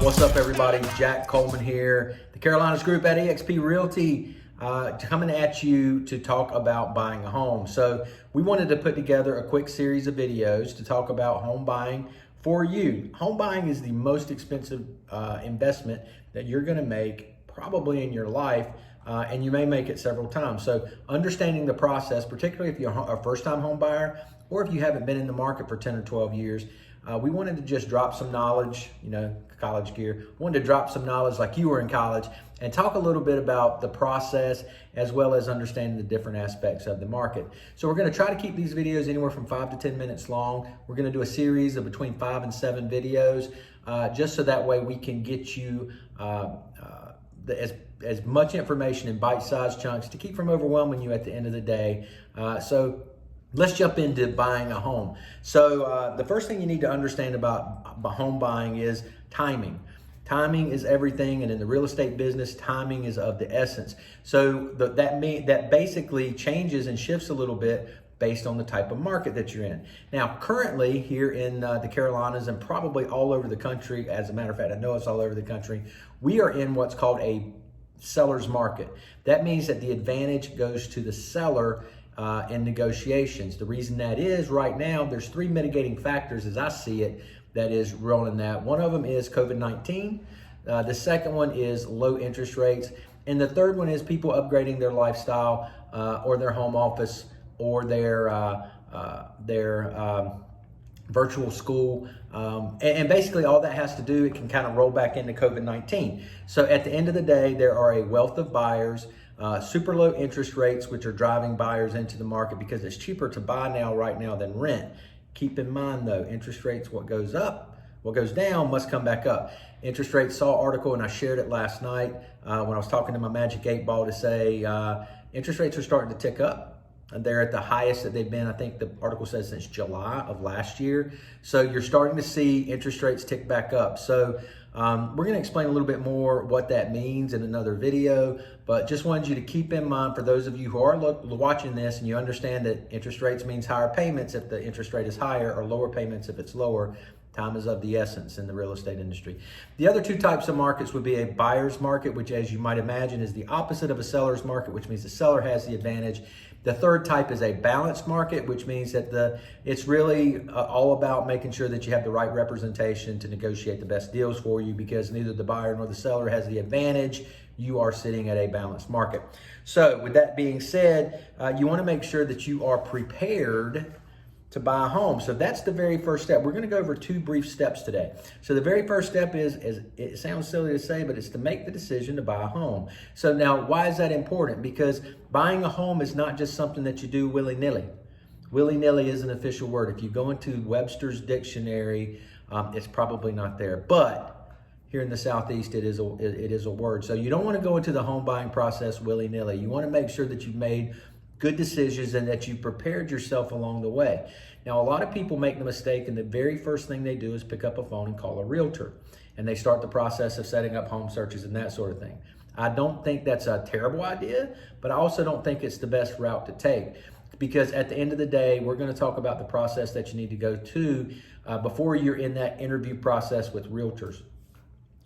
What's up, everybody? Jack Coleman here, the Carolinas Group at eXp Realty, coming at you to talk about buying a home. So we wanted to put together a quick series of videos to talk about home buying for you. Home buying is the most expensive investment that you're going to make probably in your life, and you may make it several times. So understanding the process, particularly if you're a first-time home buyer or if you haven't been in the market for 10 or 12 years, we wanted to just drop some knowledge, college gear. Wanted to drop some knowledge like you were in college and talk a little bit about the process as well as understanding the different aspects of the market. So we're going to try to keep these videos anywhere from 5 to 10 minutes long. We're going to do a series of between 5 and 7 videos, just so that way we can get you as much information in bite-sized chunks to keep from overwhelming you at the end of the day. So let's jump into buying a home. So the first thing you need to understand about home buying is timing. Timing is everything, and in the real estate business, timing is of the essence. So that basically changes and shifts a little bit based on the type of market that you're in. Now, currently here in the Carolinas and probably all over the country, as a matter of fact, I know it's all over the country, we are in what's called a seller's market. That means that the advantage goes to the seller in negotiations. The reason that is, right now, there's 3 mitigating factors as I see it that is rolling that. One of them is COVID-19. The second one is low interest rates. And the third one is people upgrading their lifestyle or their home office or their virtual school. And basically all that has to do, it can kind of roll back into COVID-19. So at the end of the day, there are a wealth of buyers, super low interest rates, which are driving buyers into the market because it's cheaper to buy now right now than rent. Keep in mind though, interest rates, what goes up, what goes down must come back up. Interest rates, saw an article and I shared it last night when I was talking to my Magic 8 Ball to say interest rates are starting to tick up. And they're at the highest that they've been, I think the article says, since July of last year. So you're starting to see interest rates tick back up. So we're going to explain a little bit more what that means in another video, but just wanted you to keep in mind, for those of you who are watching this and you understand that interest rates means higher payments if the interest rate is higher, or lower payments if it's lower. Time is of the essence in the real estate industry. The other 2 types of markets would be a buyer's market, which, as you might imagine, is the opposite of a seller's market, which means the seller has the advantage. The third type is a balanced market, which means that it's really all about making sure that you have the right representation to negotiate the best deals for you, because neither the buyer nor the seller has the advantage. You are sitting at a balanced market. So with that being said, you want to make sure that you are prepared to buy a home. So that's the very first step. We're going to go over 2 brief steps today. So the very first step is it sounds silly to say, but it's to make the decision to buy a home. So now, why is that important? Because buying a home is not just something that you do willy-nilly. Willy-nilly is an official word. If you go into Webster's dictionary, it's probably not there. But here in the Southeast, it is a word. So you don't want to go into the home buying process willy-nilly. You want to make sure that you've made good decisions and that you prepared yourself along the way. Now, a lot of people make the mistake, and the very first thing they do is pick up a phone and call a realtor, and they start the process of setting up home searches and that sort of thing. I don't think that's a terrible idea, but I also don't think it's the best route to take, because at the end of the day, we're going to talk about the process that you need to go to before you're in that interview process with realtors.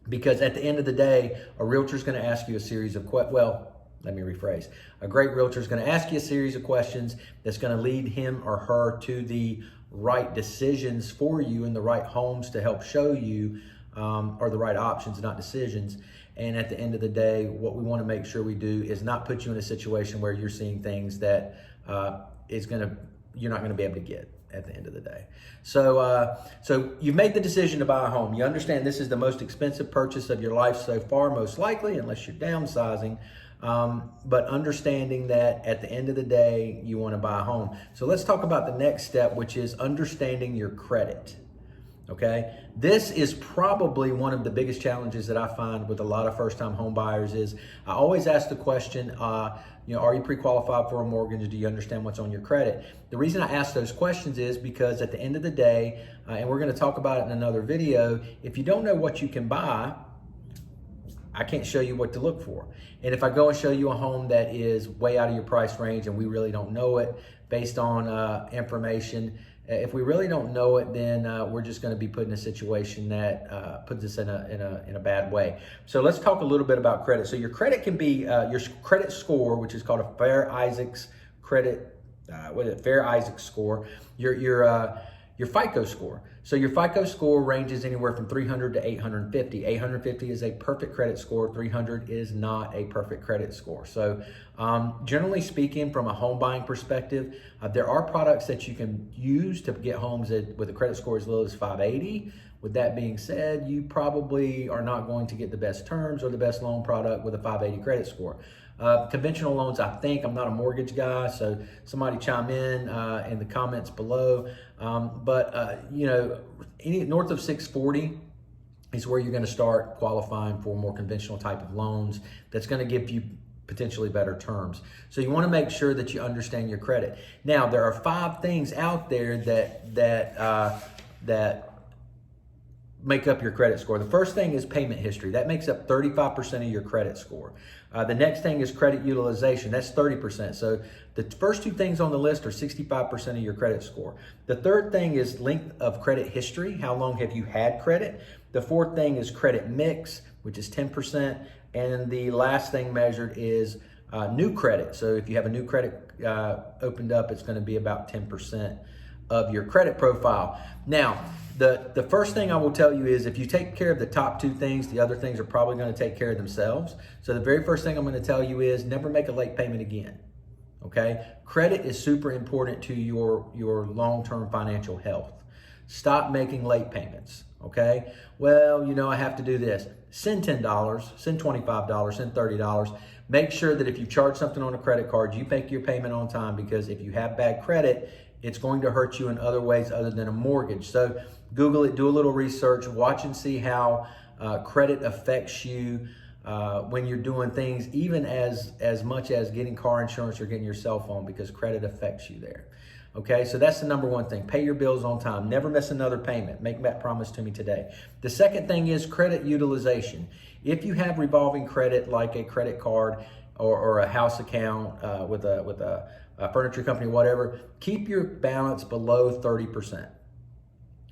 Because at the end of the day, a realtor is going to ask you a series of let me rephrase. A great realtor is going to ask you a series of questions that's going to lead him or her to the right decisions for you and the right homes to help show you, or the right options, not decisions. And at the end of the day, what we want to make sure we do is not put you in a situation where you're seeing things that you're not going to be able to get at the end of the day. So you've made the decision to buy a home. You understand this is the most expensive purchase of your life so far, most likely, unless you're downsizing. But understanding that at the end of the day, you want to buy a home. So let's talk about the next step, which is understanding your credit. Okay. This is probably one of the biggest challenges that I find with a lot of first-time home buyers. Is I always ask the question, are you pre-qualified for a mortgage? Do you understand what's on your credit? The reason I ask those questions is because at the end of the day, and we're going to talk about it in another video, if you don't know what you can buy, I can't show you what to look for. And if I go and show you a home that is way out of your price range and we really don't know it, based on information. If we really don't know it, then we're just going to be put in a situation that puts us in a bad way. So let's talk a little bit about credit. So your credit can be your credit score, which is called a Fair-Isaacs credit. Fair-Isaacs score. Your FICO score. So your FICO score ranges anywhere from 300 to 850. 850 is a perfect credit score. 300 is not a perfect credit score. So generally speaking, from a home buying perspective, there are products that you can use to get homes with a credit score as low as 580. With that being said, you probably are not going to get the best terms or the best loan product with a 580 credit score. Conventional loans, I'm not a mortgage guy, so somebody chime in the comments below. Any north of 640 is where you're going to start qualifying for more conventional type of loans that's going to give you potentially better terms. So you want to make sure that you understand your credit. Now, there are 5 things out there that make up your credit score. The first thing is payment history. That makes up 35% of your credit score. The next thing is credit utilization. That's 30%. So the first 2 things on the list are 65% of your credit score. The third thing is length of credit history. How long have you had credit? The fourth thing is credit mix, which is 10%. And the last thing measured is new credit. So if you have a new credit opened up, it's going to be about 10% of your credit profile. Now, the first thing I will tell you is if you take care of the top 2 things, the other things are probably going to take care of themselves. So the very first thing I'm going to tell you is never make a late payment again. Okay? Credit is super important to your long-term financial health. Stop making late payments. Okay? Well, I have to do this. Send $10, send $25, send $30. Make sure that if you charge something on a credit card, you make your payment on time, because if you have bad credit, it's going to hurt you in other ways other than a mortgage. So Google it, do a little research, watch and see how credit affects you when you're doing things, even as much as getting car insurance or getting your cell phone, because credit affects you there. Okay, so that's the number one thing. Pay your bills on time. Never miss another payment. Make that promise to me today. The second thing is credit utilization. If you have revolving credit like a credit card or a house account with a furniture company, whatever, keep your balance below 30%.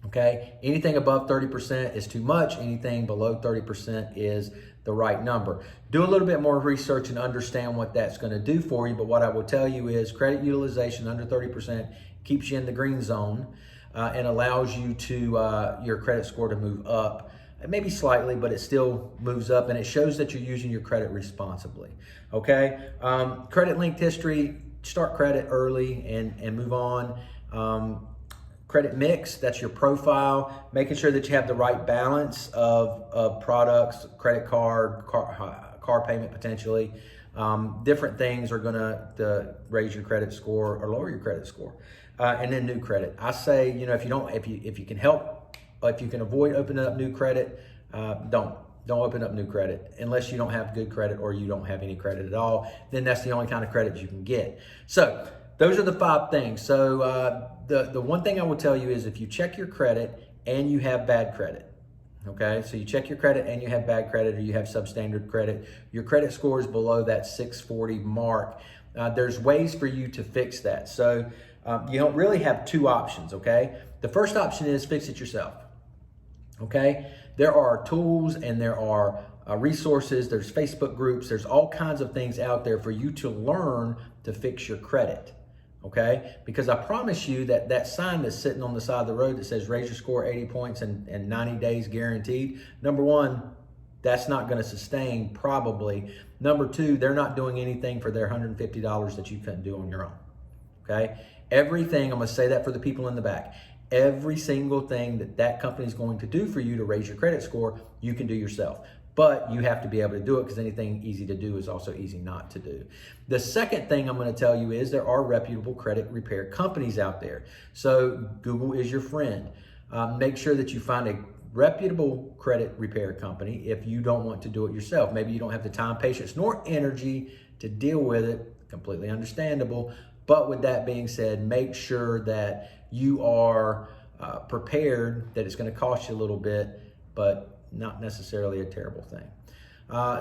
Okay, anything above 30% is too much. Anything below 30% is the right number. Do a little bit more research and understand what that's going to do for you. But what I will tell you is credit utilization under 30% keeps you in the green zone and allows you to your credit score to move up. Maybe slightly, but it still moves up, and it shows that you're using your credit responsibly. Okay, credit linked history. Start credit early and move on. Credit mix, that's your profile, making sure that you have the right balance of products, credit card, car payment potentially. Different things are gonna raise your credit score or lower your credit score. And then new credit. I say, if you can help, if you can avoid opening up new credit, don't open up new credit unless you don't have good credit or you don't have any credit at all. Then that's the only kind of credit you can get. So those are the 5 things. So the one thing I will tell you is if you check your credit and you have bad credit, okay? So you check your credit and you have bad credit or you have substandard credit, your credit score is below that 640 mark. There's ways for you to fix that. So you don't really have 2 options, okay? The first option is fix it yourself, okay? There are tools and there are resources, there's Facebook groups, there's all kinds of things out there for you to learn to fix your credit, okay? Because I promise you that sign that's sitting on the side of the road that says raise your score 80 points and 90 days guaranteed, number one, that's not gonna sustain probably. Number 2, they're not doing anything for their $150 that you couldn't do on your own, okay? Everything, I'm gonna say that for the people in the back, every single thing that company is going to do for you to raise your credit score, you can do yourself. But you have to be able to do it, because anything easy to do is also easy not to do. The second thing I'm going to tell you is there are reputable credit repair companies out there. So Google is your friend. Make sure that you find a reputable credit repair company if you don't want to do it yourself. Maybe you don't have the time, patience, nor energy to deal with it. Completely understandable. But with that being said, make sure that you are prepared, that it's going to cost you a little bit, but not necessarily a terrible thing.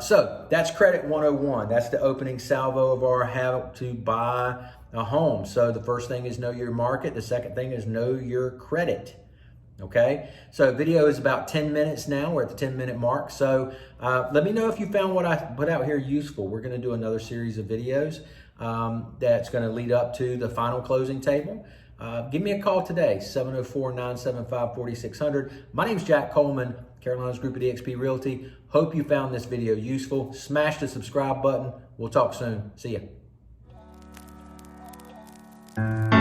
So that's Credit 101. That's the opening salvo of our how to buy a home. So the first thing is know your market. The second thing is know your credit. Okay, so video is about 10 minutes now. We're at the 10-minute mark. So let me know if you found what I put out here useful. We're going to do another series of videos that's going to lead up to the final closing table. Give me a call today, 704-975-4600. My name's Jack Coleman, Carolina's Group of DXP Realty. Hope you found this video useful. Smash the subscribe button. We'll talk soon. See ya.